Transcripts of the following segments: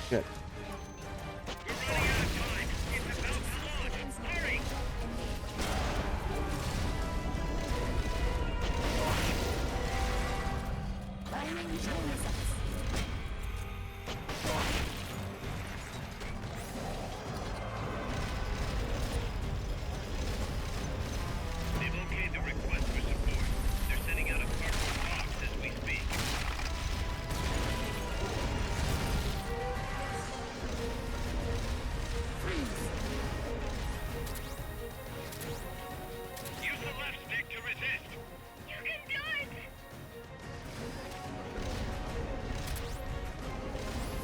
Good. They've okayed the request for support. They're sending out a cardboard box as we speak. Use the left stick to resist. You can do it!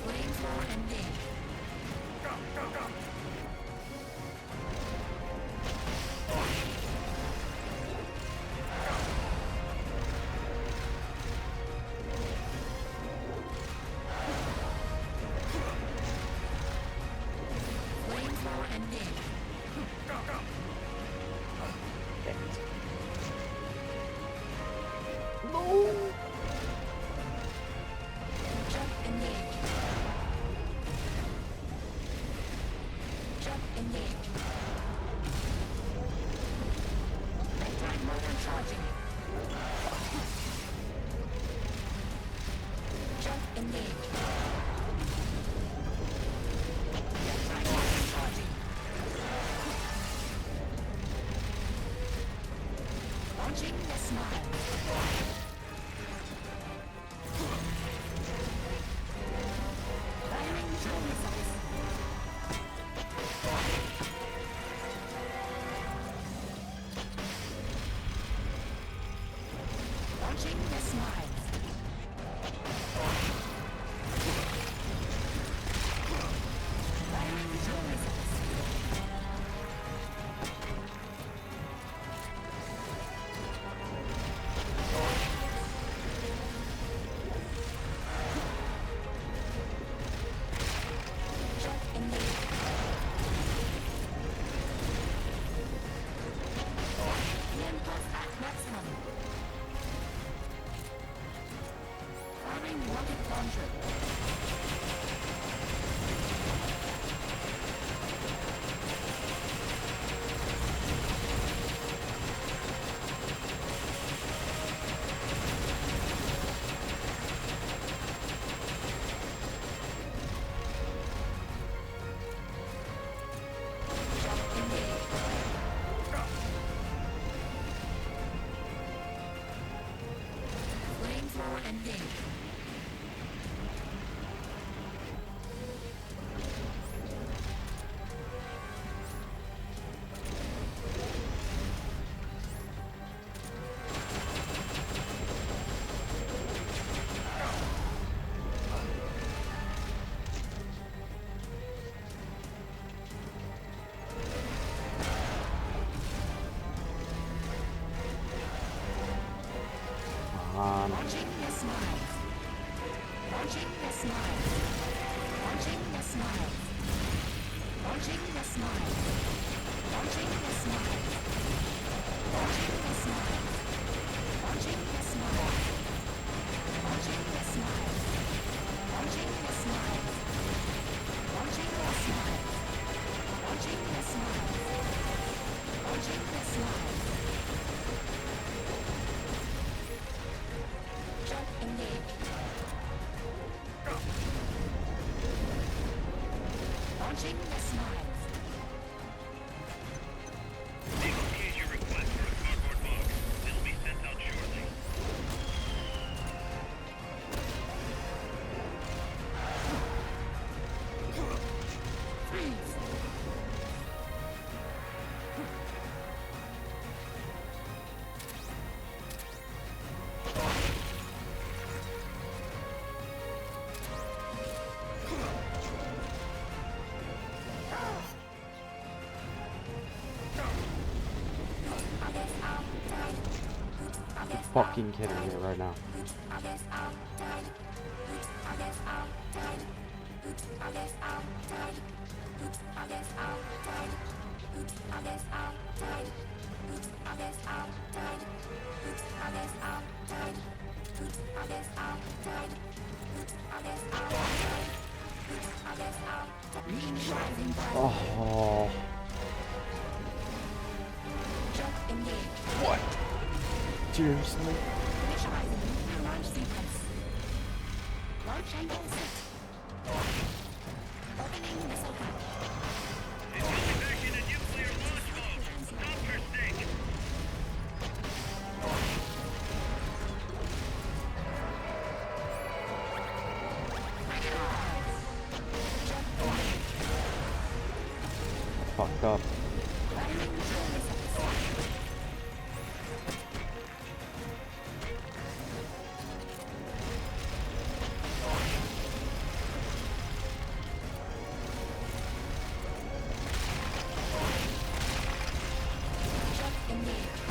Flames are ending. Go, go, go! Flames are ending. Go, go! Jump engage. Jump engage. Bedtime motor charging. Jump engage. Bedtime motor charging. Launching the smile. Firing drill missiles. Launching the smile. Firing drill missiles. Jump engage. Impulse at maximum. Firing rocket launcher. Jump engage. Flames are ending. Come on. Launching the smiles. Launching the smiles. Launching the smiles. Launching the smiles. Launching the smiles. Launching the smiles. Launching the smiles. Launching the smiles. Launching the smiles. Launching the smiles. Launching the smiles. Launching the smiles. Jump engage. Launching the smiles. They've okayed your request for a cardboard box. It'll be sent out shortly. Freeze. Fucking kidding me right now. Reinitializing drive. Oh, Jet engaged. what? Seriously? Initializing new launch sequence. Launch angle set. Opening missile hatch. Incoming back into nuclear launch mode. Stop her stick. Fucked up. Landing drill missiles. Jet engaged.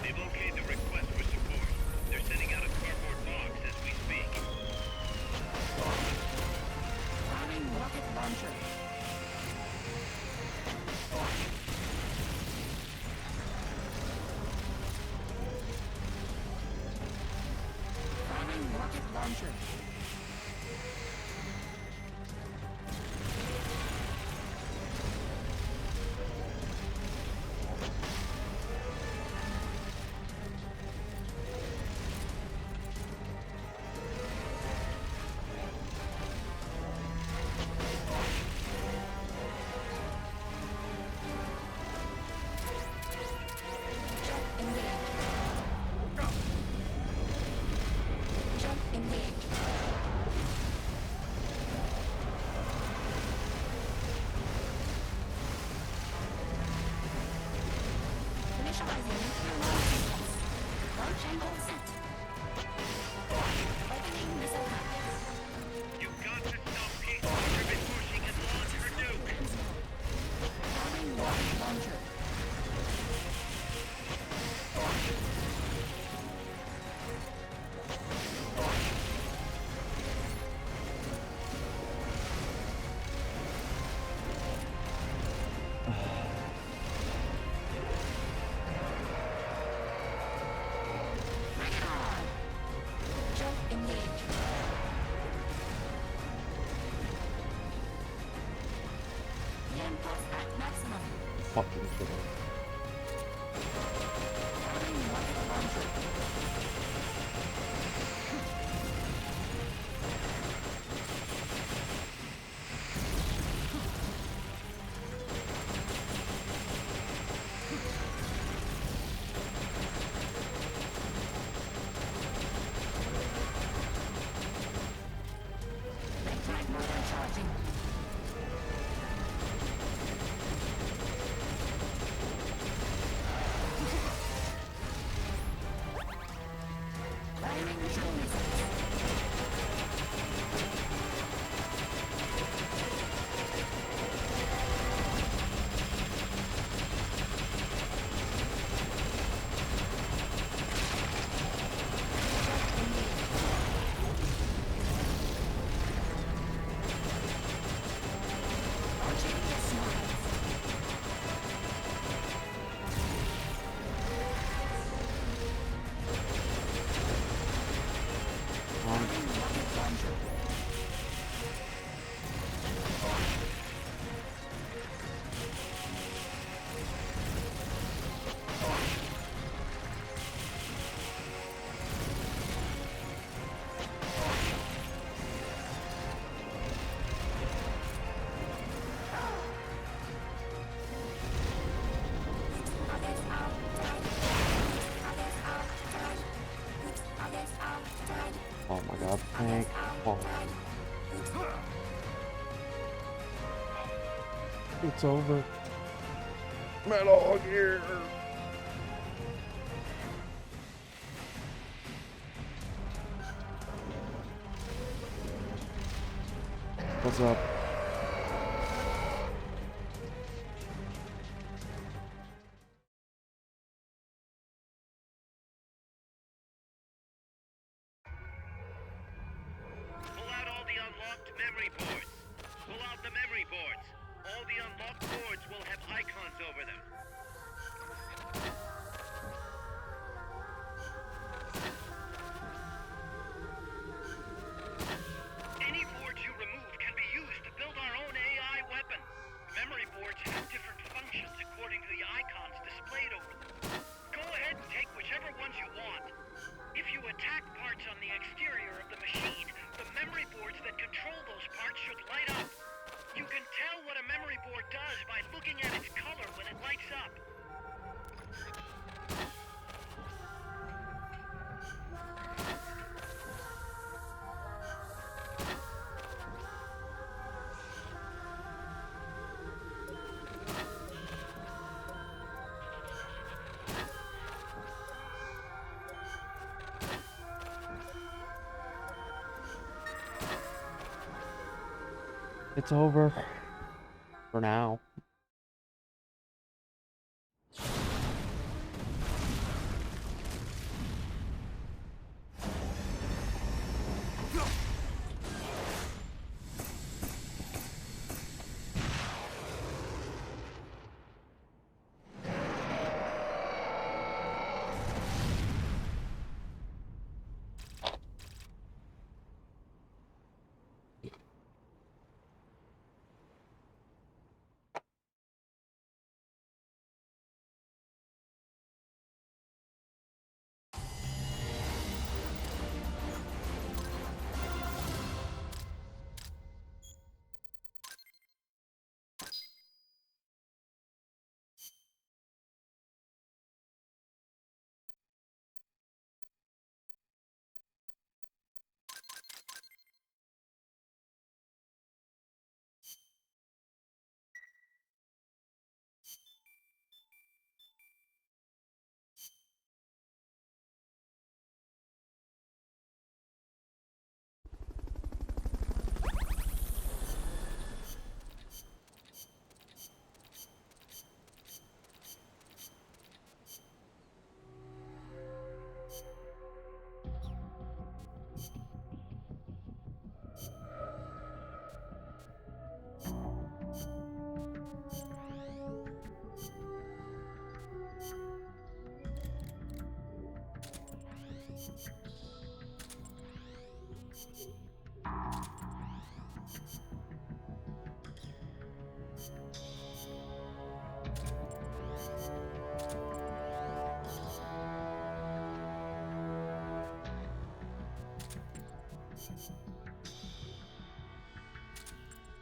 They've okayed the request for support. They're sending out a cardboard box as we speak. Firing rocket launcher. Firing rocket launcher. Jet engaged. Jet engaged. Initializing new launch sequence. Launch angle set. Opening missile hatch. You've got to stop Peace Walker before she can launch her nuke. Firing rocket launcher. Jet engaged. Impulse at maximum. Fucking shit. Firing rocket launcher. Red motor charging. Firing drill missiles. Launching missiles. Firing rocket launcher. Others outside. Others outside. Others outside. Oh my god, thank fuck. It's over. Metal Gear. What's up? Pull out all the unlocked memory boards. Pull out the memory boards. All the unlocked boards will have icons over them. It's over. For now.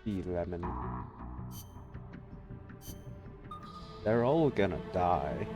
The lemon. They're all gonna die.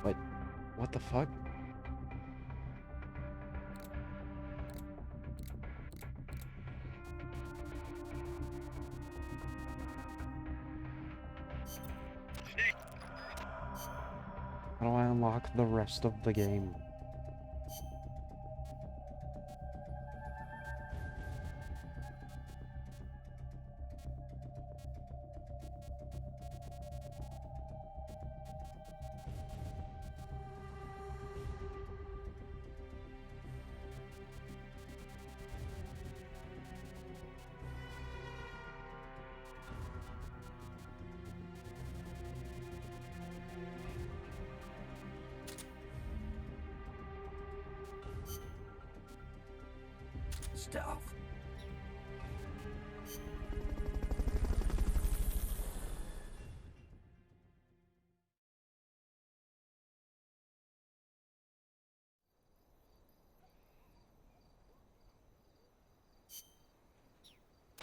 Wait, what the fuck? Snake, How do I unlock the rest of the game? Stealth.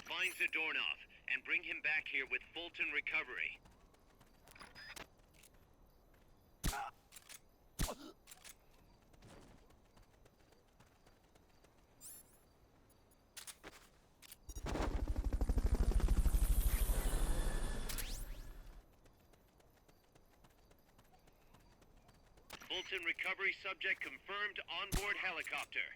find Zadornov and bring him back here with Fulton Recovery. Fulton Recovery subject confirmed onboard helicopter.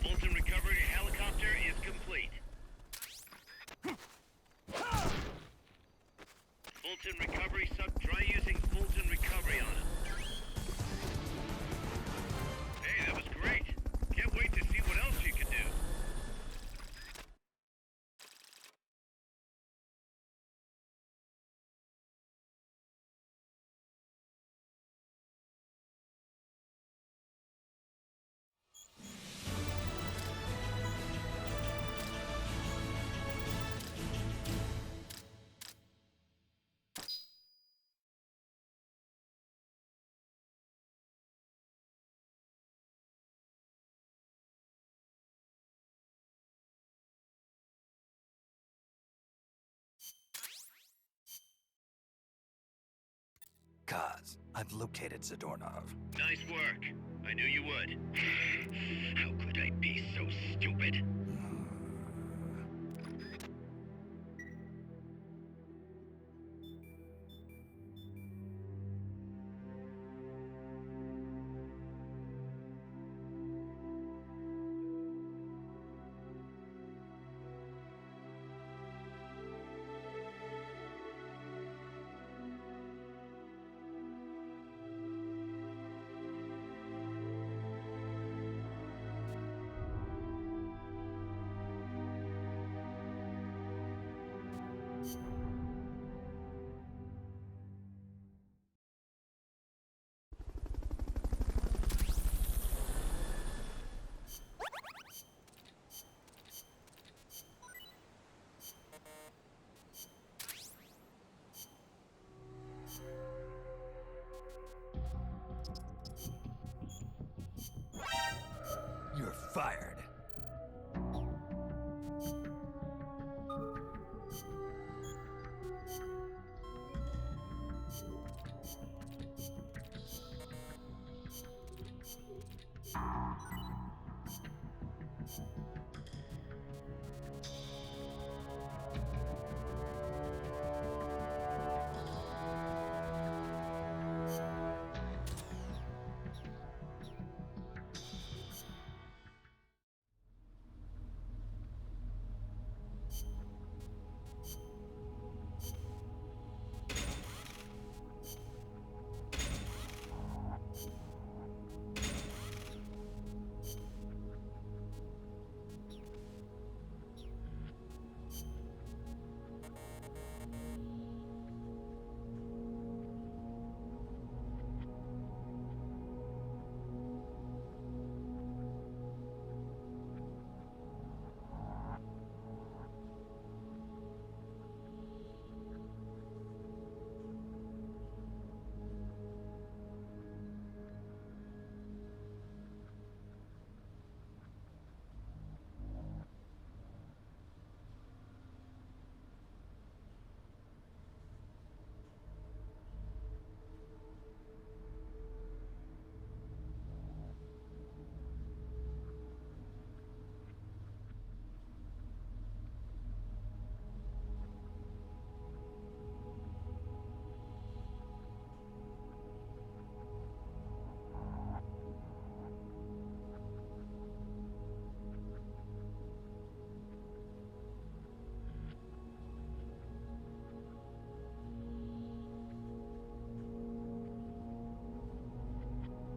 Fulton Recovery helicopter is complete. Fulton Recovery sub, try using Fulton Recovery on him. Hey, that was great. Can't wait to see what else you can do. Kaz, I've located Zadornov. Nice work. I knew you would. How could I be so stupid? You're fired.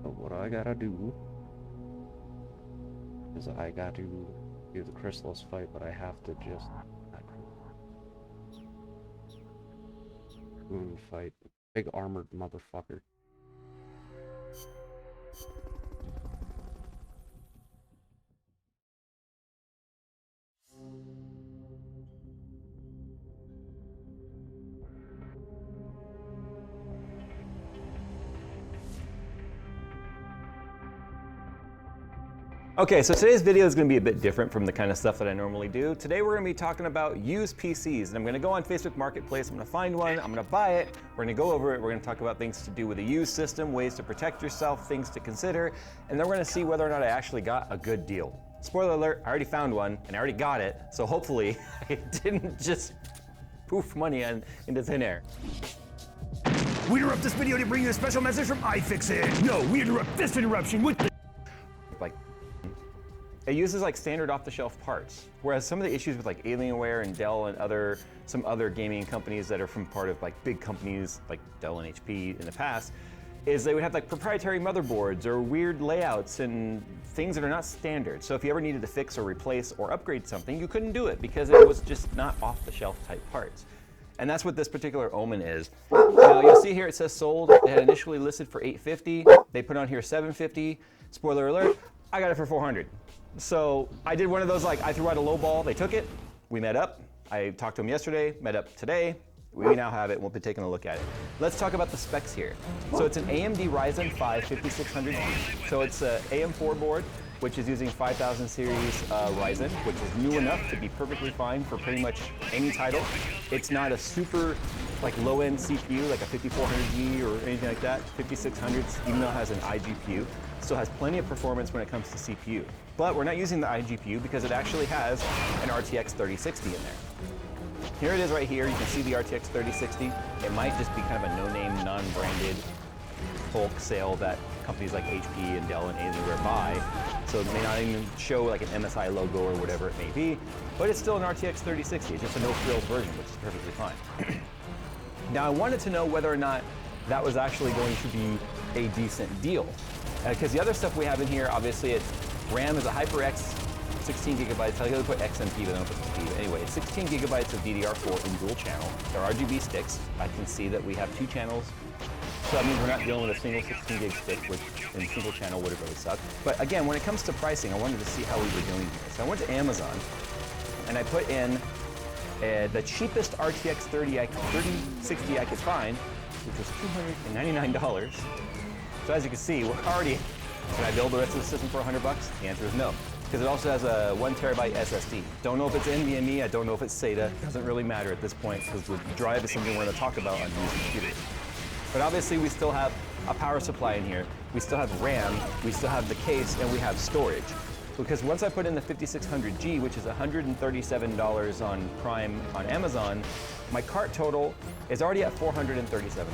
So what I gotta do is I got to do the Chrysalis fight, but I have to just Moon fight. Big armored motherfucker. Okay, so today's video is going to be a bit different from the kind of stuff that I normally do. Today we're going to be talking about used PCs, and I'm going to go on Facebook Marketplace, I'm going to find one, I'm going to buy it, we're going to go over it, we're going to talk about things to do with a used system, ways to protect yourself, things to consider, and then we're going to see whether or not I actually got a good deal. Spoiler alert, I already found one, and I already got it, so hopefully I didn't just poof money into thin air. We interrupt this video to bring you a special message from iFixit. No, we interrupt this interruption with Like, it uses like standard off-the-shelf parts, whereas some of the issues with like Alienware and Dell and some other gaming companies that are from part of like big companies like Dell and HP in the past, is they would have like proprietary motherboards or weird layouts and things that are not standard. So if you ever needed to fix or replace or upgrade something, you couldn't do it because it was just not off-the-shelf type parts. And that's what this particular Omen is. Now you'll see here it says sold. It had initially listed for $850. They put on here $750. Spoiler alert, I got it for $400. So I did one of those, like I threw out a low ball, they took it, we met up. I talked to them yesterday, met up today. We now have it, we'll be taking a look at it. Let's talk about the specs here. So it's an AMD Ryzen 5 5600. So it's an AM4 board, which is using 5000 series Ryzen, which is new enough to be perfectly fine for pretty much any title. It's not a super like low-end CPU, like a 5400G or anything like that, 5600s, even though it has an iGPU, still has plenty of performance when it comes to CPU. But we're not using the iGPU because it actually has an RTX 3060 in there. Here it is right here. You can see the RTX 3060. It might just be kind of a no-name, non-branded bulk sale that companies like HP and Dell and Alienware buy. So it may not even show like an MSI logo or whatever it may be, but it's still an RTX 3060. It's just a no-frills version, which is perfectly fine. Now I wanted to know whether or not that was actually going to be a decent deal. Because the other stuff we have in here, obviously it's RAM is a HyperX 16 gigabytes. I gotta put XMP, but I don't put the speed. Anyway, it's 16 gigabytes of DDR4 in dual channel. They're RGB sticks. I can see that we have 2 channels. So that means we're not dealing with a single 16 gig stick, which in single channel would have really sucked. But again, when it comes to pricing, I wanted to see how we were doing here. So I went to Amazon and I put in the cheapest RTX 3060 I could find, which was $299. So as you can see, we're already, can I build the rest of the system for $100? The answer is no. Because it also has a 1 terabyte SSD. Don't know if it's NVMe, I don't know if it's SATA. Doesn't really matter at this point because the drive is something we're going to talk about on these computers. But obviously we still have a power supply in here. We still have RAM, we still have the case, and we have storage. Because once I put in the 5600G, which is $137 on Prime on Amazon, my cart total is already at $437.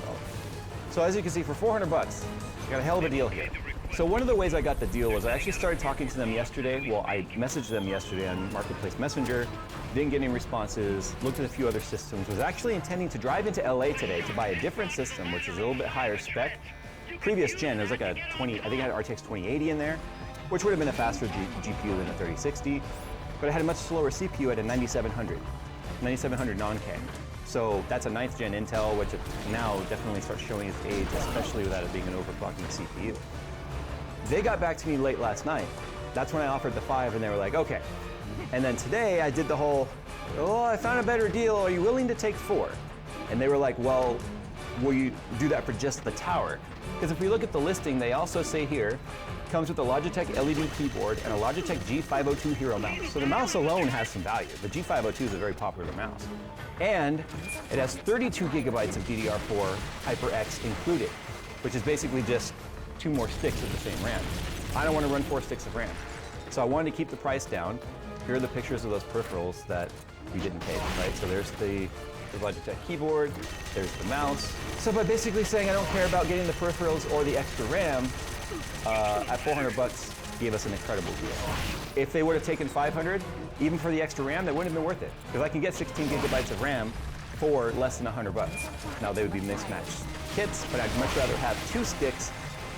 So as you can see, for 400 bucks, I got a hell of a deal here. So one of the ways I got the deal was I actually started talking to them yesterday. Well, I messaged them yesterday on Marketplace Messenger, didn't get any responses, looked at a few other systems, was actually intending to drive into LA today to buy a different system, which is a little bit higher spec. Previous gen, it was like a 20, I think it had RTX 2080 in there, which would have been a faster GPU than a 3060, but it had a much slower CPU at a 9700 non-K. So that's a 9th gen Intel, which now definitely starts showing its age, especially without it being an overclocking CPU. They got back to me late last night. That's when I offered the 5 and they were like, okay. And then today I did the whole, oh, I found a better deal. Are you willing to take 4? And they were like, well, will you do that for just the tower? Because if we look at the listing, they also say here, comes with a Logitech LED keyboard and a Logitech G502 Hero mouse. So the mouse alone has some value. The G502 is a very popular mouse. And it has 32 gigabytes of DDR4 HyperX included, which is basically just 2 more sticks of the same RAM. I don't want to run 4 sticks of RAM. So I wanted to keep the price down. Here are the pictures of those peripherals that we didn't take, right? So there's the Logitech keyboard, there's the mouse. So by basically saying I don't care about getting the peripherals or the extra RAM, at 400 bucks gave us an incredible deal. If they would have taken 500, even for the extra RAM, that wouldn't have been worth it. Because I can get 16 gigabytes of RAM for less than 100 bucks. Now they would be mismatched kits, but I'd much rather have 2 sticks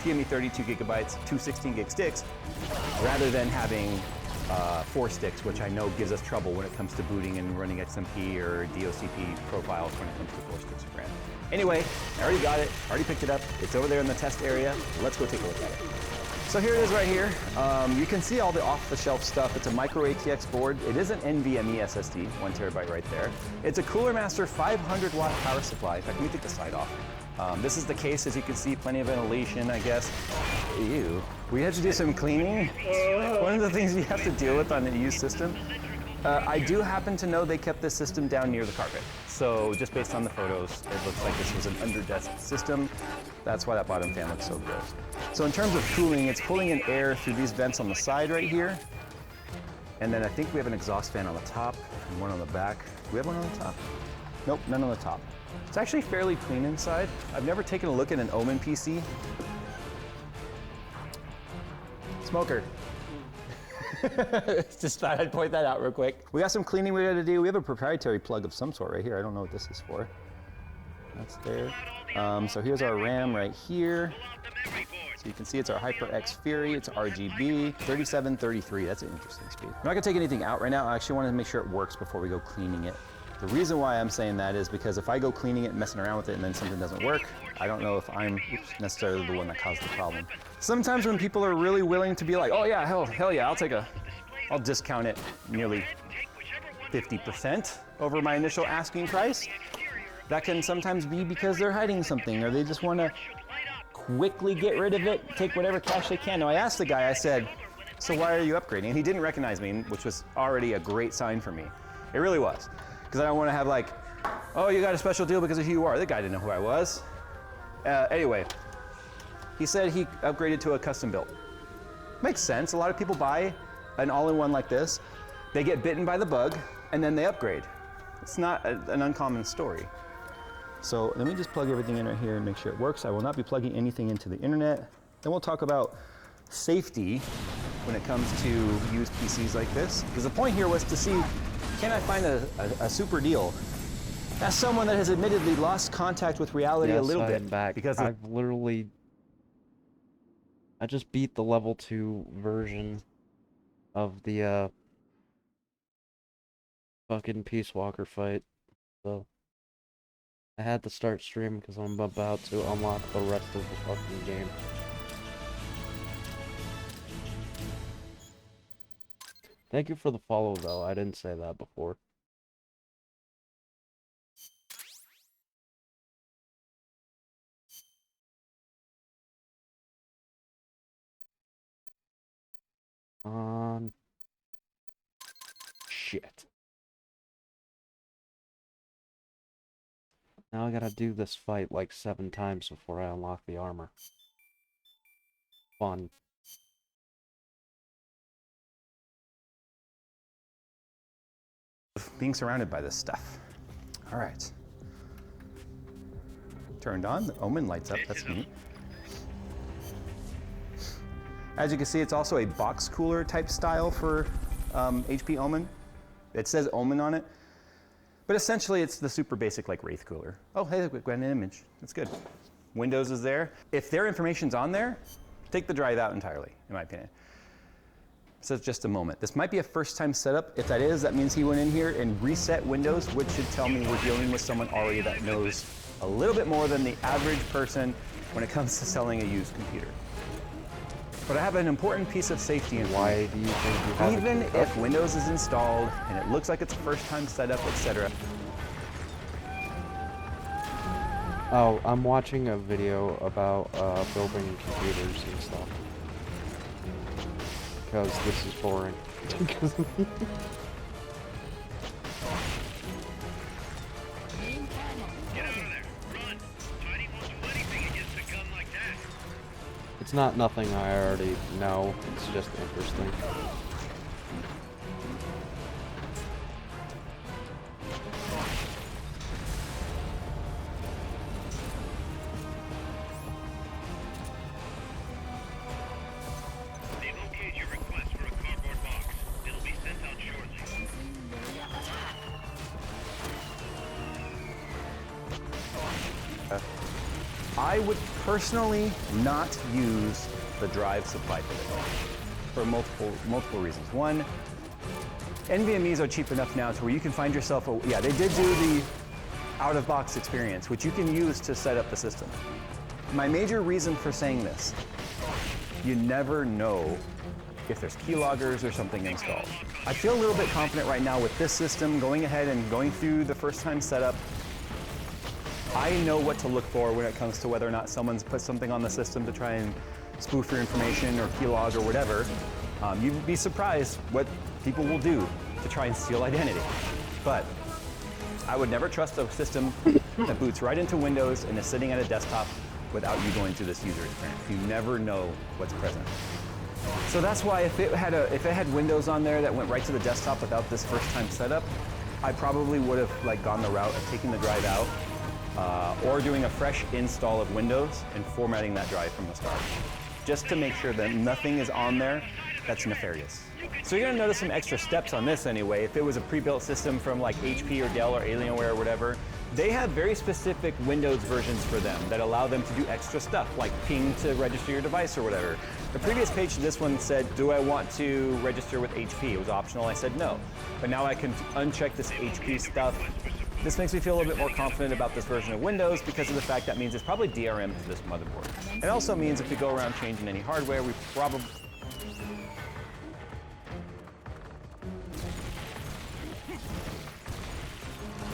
to give me 32 gigabytes, 2 16 gig sticks, rather than having 4 sticks, which I know gives us trouble when it comes to booting and running XMP or DOCP profiles when it comes to 4 sticks of RAM. Anyway, I already got it, already picked it up. It's over there in the test area. Let's go take a look at it. So here it is right here. You can see all the off-the-shelf stuff. It's a micro ATX board. It is an NVMe SSD, 1 terabyte right there. It's a Cooler Master 500 watt power supply. In fact, let me take the side off. This is the case, as you can see, plenty of ventilation, I guess. Ew. We had to do some cleaning. One of the things you have to deal with on a used system. I do happen to know they kept this system down near the carpet. So just based on the photos, it looks like this was an under-desk system. That's why that bottom fan looks so gross. So in terms of cooling, it's pulling in air through these vents on the side right here. And then I think we have an exhaust fan on the top and one on the back. Do we have one on the top? Nope, none on the top. It's actually fairly clean inside. I've never taken a look at an Omen PC. Smoker. Just thought I'd point that out real quick. We got some cleaning we gotta do. We have a proprietary plug of some sort right here. I don't know what this is for. That's there. So here's our RAM right here. So you can see it's our HyperX Fury. It's RGB 3733. That's an interesting speed. I'm not gonna take anything out right now. I actually wanted to make sure it works before we go cleaning it. The reason why I'm saying that is because if I go cleaning it and messing around with it and then something doesn't work, I don't know if I'm necessarily the one that caused the problem. Sometimes when people are really willing to be like, oh yeah, hell yeah, I'll discount it nearly 50% over my initial asking price. That can sometimes be because they're hiding something or they just want to quickly get rid of it, take whatever cash they can. Now I asked the guy, I said, so why are you upgrading? And he didn't recognize me, which was already a great sign for me. It really was. Because I don't want to have like Oh, you got a special deal because of who you are. The guy didn't know who I was. Anyway, he said he upgraded to a custom built. Makes sense. A lot of people buy an all-in-one like this. They get bitten by the bug, and then they upgrade. It's not an uncommon story. So let me just plug everything in right here and make sure it works. I will not be plugging anything into the internet. Then we'll talk about safety when it comes to used PCs like this. Because the point here was to see, can I find a super deal? As someone that has admittedly lost contact with reality a little bit. I'm back. Because I just beat the level 2 version of the fucking Peace Walker fight. So I had to start stream because I'm about to unlock the rest of the fucking game. Thank you for the follow though, I didn't say that before. Shit. Now I gotta do this fight like 7 times before I unlock the armor. Fun. Being surrounded by this stuff. All right. Turned on, the Omen lights up, that's neat. As you can see, it's also a box cooler type style for HP Omen. It says Omen on it, but essentially it's the super basic like Wraith cooler. Oh, hey, we got an image, that's good. Windows is there. If their information's on there, take the drive out entirely, in my opinion. So just a moment. This might be a first time setup. If that is, that means he went in here and reset Windows, which should tell me we're dealing with someone already that knows a little bit more than the average person when it comes to selling a used computer. But I have an important piece of safety information. Why do you think you have Even if Windows is installed and it looks like it's a first time setup, etc. Oh, I'm watching a video about building computers and stuff. Because this is boring. Main cannon. Get out of there! Run! Tiny won't do anything against a gun like that. It's not nothing I already know, it's just interesting. They've okayed your request for a cardboard box. It'll be sent out shortly. I would personally not use the drive supply for this for multiple reasons. One, NVMe's are cheap enough now to where you can find yourself yeah, they did do the out-of-box experience, which you can use to set up the system. My major reason for saying this, you never know if there's keyloggers or something installed. I feel a little bit confident right now with this system, going ahead and going through the first time setup. I know what to look for when it comes to whether or not someone's put something on the system to try and spoof your information or keylog or whatever. You'd be surprised what people will do to try and steal identity. But I would never trust a system that boots right into Windows and is sitting at a desktop without you going through this user experience. You never know what's present. So that's why if it had Windows on there that went right to the desktop without this first time setup, I probably would have like gone the route of taking the drive out or doing a fresh install of Windows and formatting that drive from the start, just to make sure that nothing is on there that's nefarious. So you're gonna notice some extra steps on this anyway. If it was a pre-built system from like HP or Dell or Alienware or whatever, they have very specific Windows versions for them that allow them to do extra stuff, like ping to register your device or whatever. The previous page to this one said, do I want to register with HP? It was optional, I said no. But now I can uncheck this HP stuff. This makes me feel a little bit more confident about this version of Windows because of the fact that means it's probably DRM to this motherboard. It also means if we go around changing any hardware, we probably...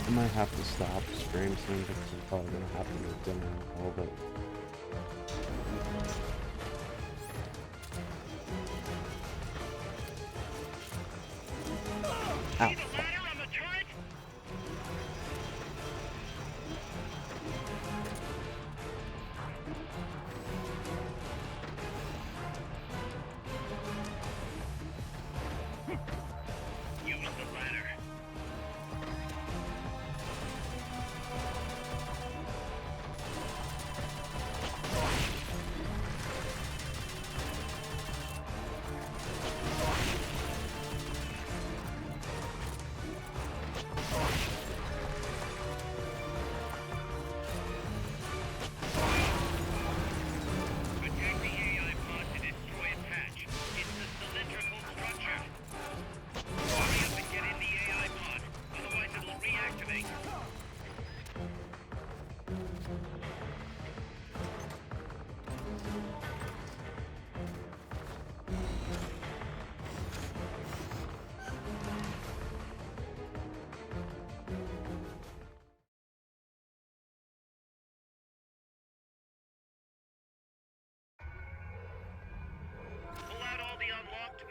I might have to stop stream soon because I'm probably gonna have to make dinner in a little bit. Ow.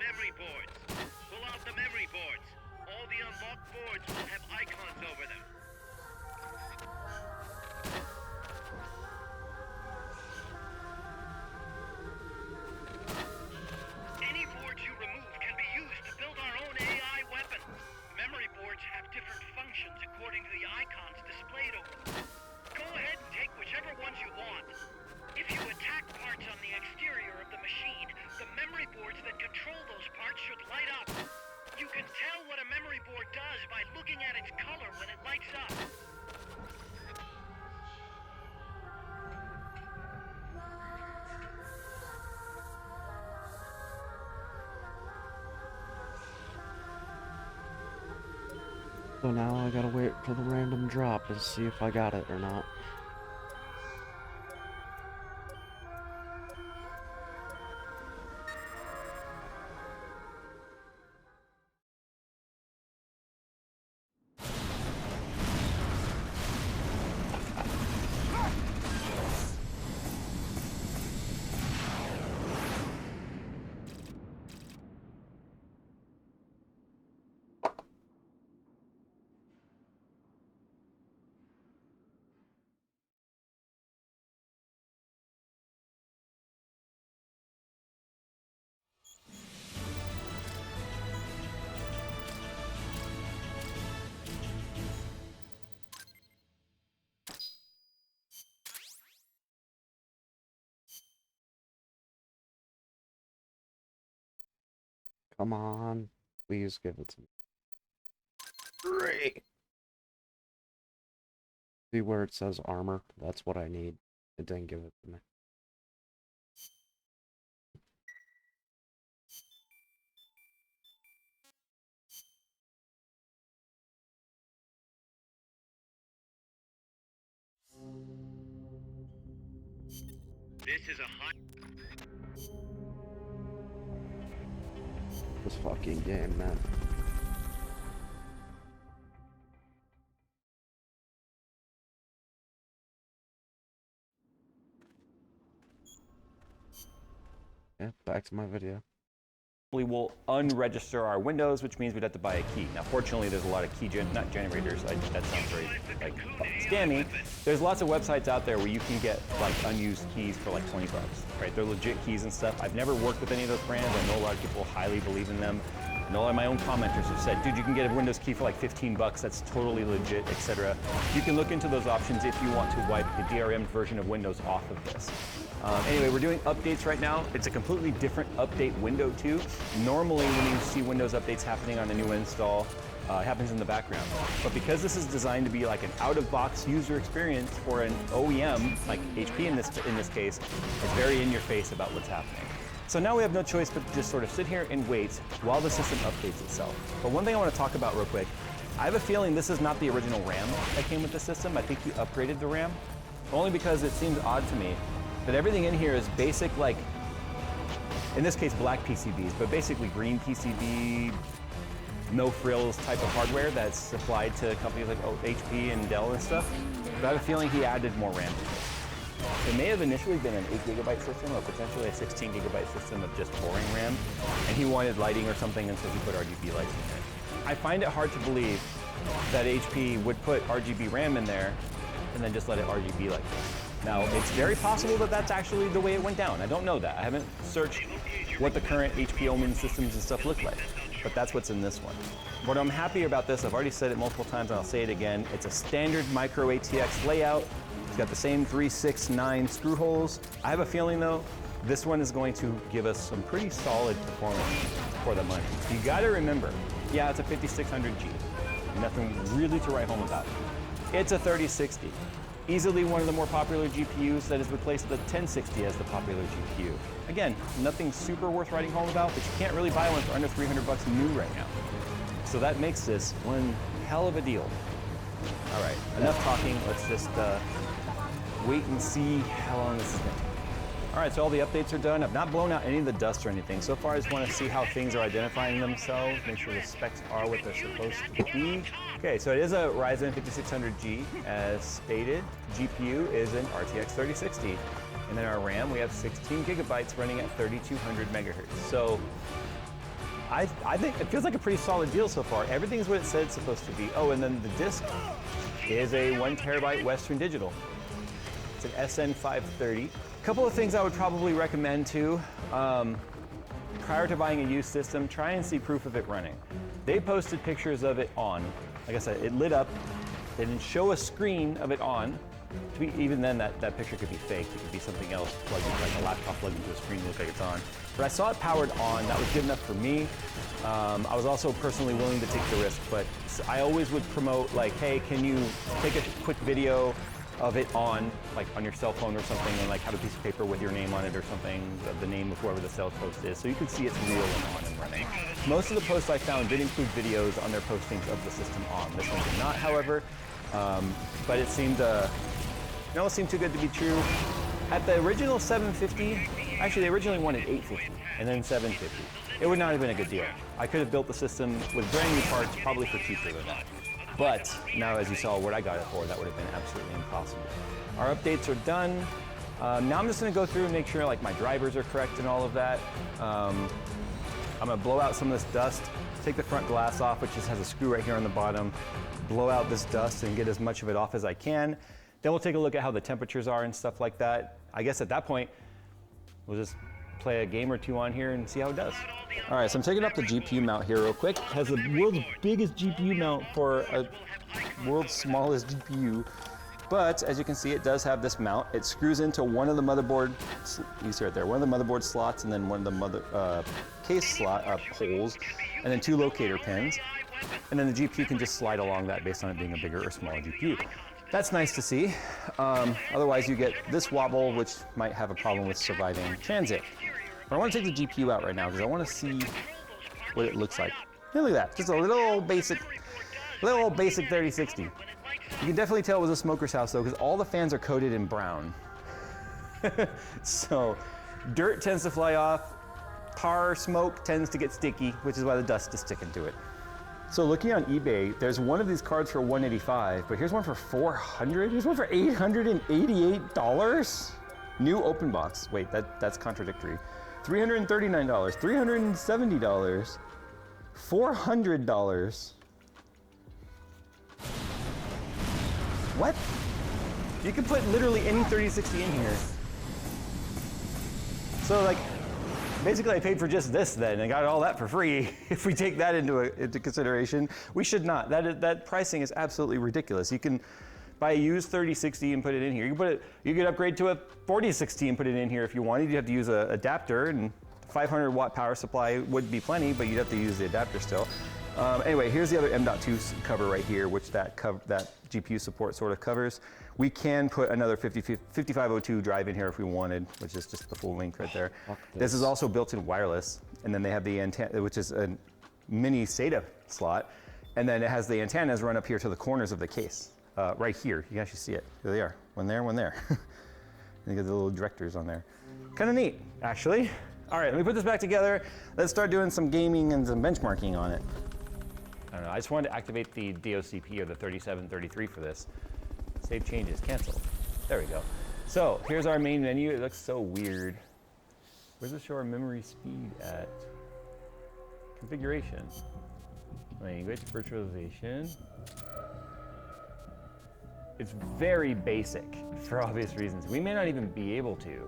memory boards. Pull out the memory boards. All the unlocked boards will have icons over them. Any boards you remove can be used to build our own AI weapon. Memory boards have different functions according to the icons displayed over them. Go ahead and take whichever ones you want. If you attack parts on the exterior of the machine, the memory boards that control those parts should light up. You can tell what a memory board does by looking at its color when it lights up. So now I gotta wait for the random drop to see if I got it or not. Come on. Please give it to me. Great. See where it says armor? That's what I need. It didn't give it to me. This is a high... This fucking game, man. Yeah, back to my video. We will unregister our windows, which means we'd have to buy a key. Now, fortunately, there's a lot of key not generators. That sounds very like scammy. There's lots of websites out there where you can get like unused keys for like 20 bucks, right? They're legit keys and stuff. I've never worked with any of those brands. I know a lot of people highly believe in them. And a lot of my own commenters have said, dude, you can get a Windows key for like 15 bucks. That's totally legit, etc. You can look into those options if you want to wipe the DRM version of Windows off of this. Anyway, we're doing updates right now. It's a completely different update window too. Normally when you see Windows updates happening on a new install, it happens in the background. But because this is designed to be like an out-of-box user experience for an OEM, like HP in this case, it's very in your face about what's happening. So now we have no choice but to just sort of sit here and wait while the system updates itself. But one thing I want to talk about real quick, I have a feeling this is not the original RAM that came with the system. I think he upgraded the RAM, only because it seems odd to me that everything in here is basic, like, in this case, black PCBs, but basically green PCB, no frills type of hardware that's supplied to companies like HP and Dell and stuff. But I have a feeling he added more RAM to this. It may have initially been an 8GB system or potentially a 16GB system of just boring RAM, and he wanted lighting or something, and so he put RGB lights in there. I find it hard to believe that HP would put RGB RAM in there and then just let it RGB like this. Now, it's very possible that that's actually the way it went down. I don't know that. I haven't searched what the current HP Omen systems and stuff look like, but that's what's in this one. What I'm happy about this, I've already said it multiple times and I'll say it again, it's a standard micro ATX layout. It's got the same 3, 6, 9 screw holes. I have a feeling though, this one is going to give us some pretty solid performance for the money. You gotta remember, yeah, it's a 5600G. Nothing really to write home about it. It's a 3060. Easily one of the more popular GPUs that has replaced the 1060 as the popular GPU. Again, nothing super worth writing home about, but you can't really buy one for under 300 bucks new right now. So that makes this one hell of a deal. All right, enough talking. Let's just wait and see how long this is going to take. All right, so all the updates are done. I've not blown out any of the dust or anything. So far, I just want to see how things are identifying themselves, make sure the specs are what they're supposed to be. Okay, so it is a Ryzen 5600G as stated. GPU is an RTX 3060. And then our RAM, we have 16 gigabytes running at 3200 megahertz. So I think it feels like a pretty solid deal so far. Everything's what it said it's supposed to be. Oh, and then the disc is a 1 terabyte Western Digital. It's an SN530. A couple of things I would probably recommend too. Prior to buying a used system, try and see proof of it running. They posted pictures of it on. Like I said, it lit up. They didn't show a screen of it on. Even then, that picture could be fake. It could be something else, plugged in, like a laptop plugged into a screen to look like it's on. But I saw it powered on. That was good enough for me. I was also personally willing to take the risk, but I always would promote like, hey, can you take a quick video of it on, like on your cell phone or something, and like have a piece of paper with your name on it or something, the name of whoever the sales post is, so you can see it's real and on and running. Most of the posts I found did include videos on their postings of the system on. This one did not, however, but it seemed, it seemed too good to be true. At the original 750, actually they originally wanted 850 and then 750. It would not have been a good deal. I could have built the system with brand new parts probably for cheaper than that. But now, as you saw what I got it for, that would have been absolutely impossible. Our updates are done. Now I'm just gonna go through and make sure like my drivers are correct and all of that. I'm gonna blow out some of this dust, take the front glass off, which just has a screw right here on the bottom, blow out this dust and get as much of it off as I can. Then we'll take a look at how the temperatures are and stuff like that. I guess at that point, we'll just play a game or two on here and see how it does. All right, so I'm taking up the GPU mount here real quick. It has the world's biggest GPU mount for a world's smallest GPU. But as you can see, it does have this mount. It screws into one of the motherboard, you see right there, one of the motherboard slots and then one of the case slot holes, and then 2 locator pins. And then the GPU can just slide along that based on it being a bigger or smaller GPU. That's nice to see. Otherwise you get this wobble, which might have a problem with surviving transit. But I want to take the GPU out right now because I want to see what it looks like. Hey, look at that, just a little basic 3060. You can definitely tell it was a smoker's house though, because all the fans are coated in brown. So dirt tends to fly off, tar smoke tends to get sticky, which is why the dust is sticking to it. So looking on eBay, there's one of these cards for $185, but here's one for $400. Here's one for $888. New open box. Wait, that's contradictory. $339, $370, $400. What? You can put literally any 3060 in here. So like, basically I paid for just this then and got all that for free. If we take that into consideration, we should not. That pricing is absolutely ridiculous. You can buy a used 3060 and put it in here. You could upgrade to a 4060 and put it in here if you wanted. You have to use an adapter, and 500 watt power supply would be plenty, but you'd have to use the adapter still. Anyway, here's the other M.2 cover right here, which that GPU support sort of covers. We can put another 5502 drive in here if we wanted, which is just the full length right there. This is also built-in wireless, and then they have the antenna, which is a mini SATA slot, and then it has the antennas run up here to the corners of the case. Right here, you can actually see it. There they are, one there, one there. And you get the little directors on there. Kind of neat, actually. All right, let me put this back together. Let's start doing some gaming and some benchmarking on it. I don't know, I just wanted to activate the DOCP or the 3733 for this. Save changes, cancel. There we go. So here's our main menu. It looks so weird. Where's the show our memory speed at? Configuration. Language, virtualization. It's very basic for obvious reasons. We may not even be able to.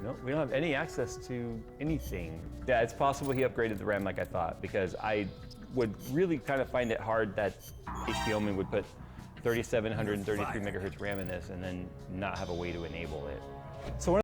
No, we don't have any access to anything. Yeah, it's possible he upgraded the RAM like I thought, because I would really kind of find it hard that HBOMI would put 3733 megahertz RAM in this and then not have a way to enable it. So